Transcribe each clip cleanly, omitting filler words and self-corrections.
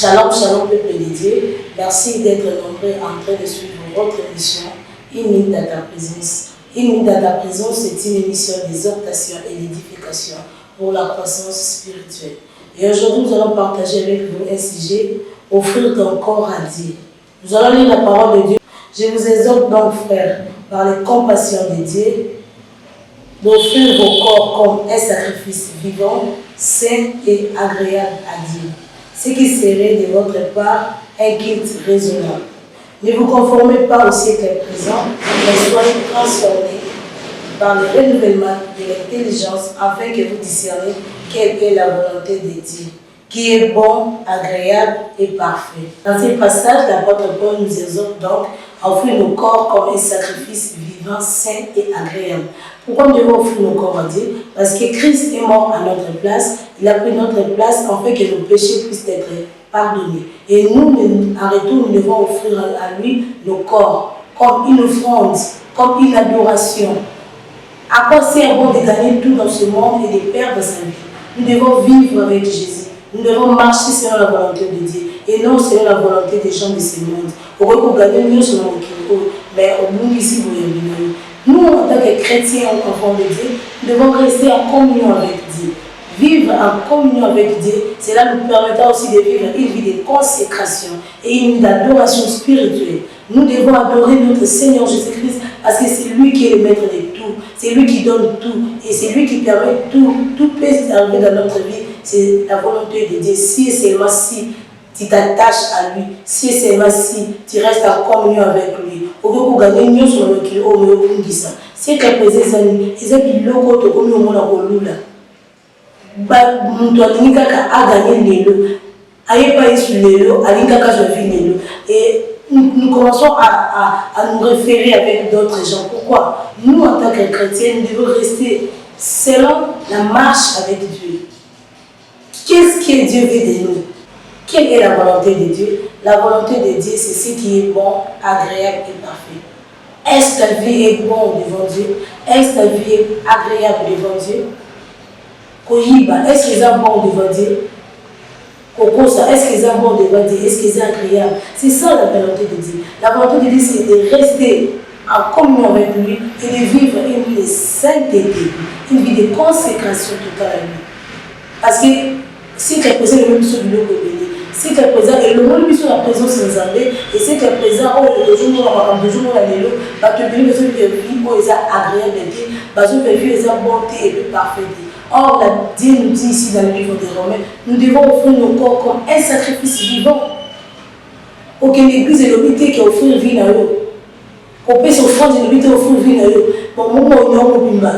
Shalom, shalom, peuple de Dieu. Merci d'être nombreux en train de suivre votre émission, Une minute à ta présence. Une minute à ta présence, c'est une émission d'exhortation et d'édification pour la croissance spirituelle. Et aujourd'hui, nous allons partager avec vous un sujet, offrir ton corps à Dieu. Nous allons lire la parole de Dieu. Je vous exhorte donc, frères, par les compassions de Dieu, d'offrir vos corps comme un sacrifice vivant, saint et agréable à Dieu. Ce qui serait de votre part un culte raisonnable. Ne vous conformez pas au siècle présent, mais soyez transformés par le renouvellement de l'intelligence afin que vous discerniez quelle est la volonté de Dieu, qui est bon, agréable et parfait. Dans ce passage, l'apôtre Paul nous exhorte donc à offrir nos corps comme un sacrifice vivant, saint et agréable. Pourquoi nous devons offrir nos corps à Dieu? Parce que Christ est mort à notre place, il a pris notre place afin que nos péchés puissent être pardonnés. Et nous, en retour, nous devons offrir à lui nos corps comme une offrande, comme une adoration. À quoi sert bon de gagner tout dans ce monde et de perdre sa vie? Nous devons vivre avec Jésus. Nous devons marcher selon la volonté de Dieu et non selon la volonté des gens de ce monde. Pour gagner mieux selon le Kiko, mais au bout ici, nous, en tant que chrétiens, enfants de Dieu, nous devons rester en communion avec Dieu. Vivre en communion avec Dieu, cela nous permettra aussi de vivre une vie de consécration et une vie d'adoration spirituelle. Nous devons adorer notre Seigneur Jésus-Christ parce que c'est lui qui est le maître de tout, c'est lui qui donne tout et c'est lui qui permet tout. Tout peut arriver dans notre vie, c'est la volonté de Dieu. Si et seulement si tu t'attaches à lui, si et seulement si tu restes en communion avec lui. Pour gagner mieux sur le kilo, au mieux pour ça. C'est que les amis, ils ont dit logo to comme au monde au lula. Bah, nous doit dire qu'à gagner les lots, aïe pas sur les lots, à l'inca je vis les lots. Et nous commençons à nous référer avec d'autres gens. Pourquoi? Nous, en tant que chrétiens, nous devons rester selon la marche avec Dieu. Qu'est-ce que Dieu veut de nous? Quelle est la volonté de Dieu? La volonté de Dieu, c'est ce qui est bon, agréable et parfait. Est-ce que ta vie est bonne devant Dieu? Est-ce que ta vie est agréable devant Dieu? Est-ce qu'ils sont bons devant Dieu? Est-ce qu'ils sont bons devant Dieu? Est-ce qu'ils sont agréables? C'est ça la volonté de Dieu. La volonté de Dieu, c'est de rester en communion avec lui et de vivre une vie de sainteté, une vie de consécration totale à lui. Parce que si tu es présent, le même chose du loco béni. Si tu es présent, et le monde sur la présence sans arrêt, et si tu es présent, le jour où tu vas te bénir, parce que tu es agréable, parce que tu es bonté et parfait. Or, Dieu nous dit ici dans le livre des Romains, nous devons offrir nos corps comme un sacrifice vivant. Pour que l'église ait l'obité qui offre vie à eux. Pour que s'offrir l'obité offrir vie à eux. Pour moi,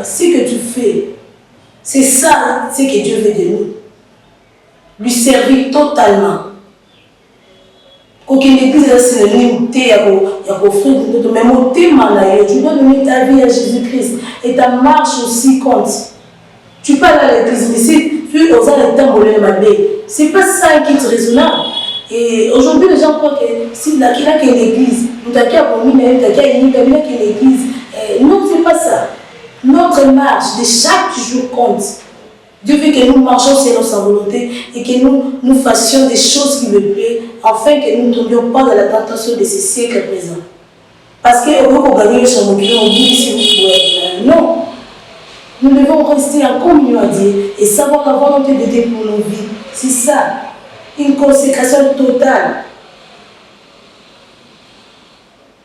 ce que tu fais, c'est ça ce que Dieu veut de nous. Lui servir totalement. Aucune église est synonyme, il y a offrir même au thème, tu dois donner ta vie à Jésus-Christ. Et ta marche aussi compte. Tu parles à l'église, mais si tu oses le temps pour le maber, c'est pas ça qui est raisonnable. Et aujourd'hui, les gens croient que si il y a une église, nous avons une église. Non, c'est pas ça. Notre marche de chaque jour compte. Dieu veut que nous marchions selon sa volonté et que nous fassions des choses qui lui plaisent afin que nous ne tombions pas dans la tentation de ce siècle présent. Parce qu'on peut gagner le champ, on dit si vous pouvez. Non. Nous devons rester en communion à Dieu et savoir la volonté de Dieu pour nos vies. C'est ça. Une consécration totale.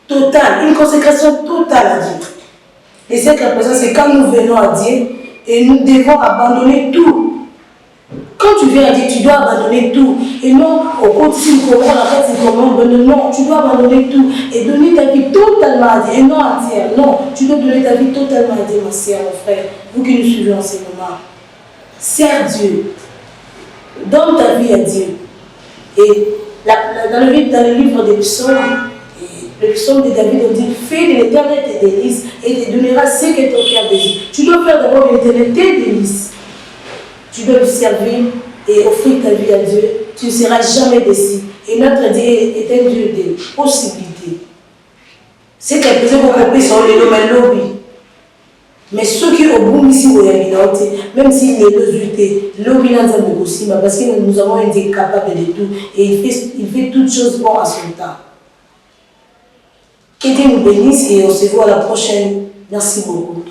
Totale. Une consécration totale à Dieu. Et c'est que présent, c'est quand nous venons à Dieu et nous devons abandonner tout. Quand tu viens à Dieu, tu dois abandonner tout. Et non, au quotidien, non, tu dois abandonner tout et donner ta vie totalement à Dieu. Et non entière, non. Tu dois donner ta vie totalement à Dieu, mon sœur, mon frère. Vous qui nous suivez en ce moment. Sers Dieu. Donne ta vie à Dieu. Et dans le livre des psaumes, le psaume de David, on dit: fais de l'éternel tes délices et te donnera ce que ton cœur désire. Tu dois faire d'abord de l'éternel tes délices. Tu dois lui servir et offrir ta vie à Dieu. Tu ne seras jamais déçu. Et notre Dieu est un Dieu de possibilités. C'est quelque chose qu'on peut sur le domaine lobby. Mais ceux qui ont boum ici, même s'il est résulté, parce que nous avons été capables de tout et il fait toutes choses bon à son temps. Que Dieu nous bénisse et on se voit à la prochaine. Merci beaucoup.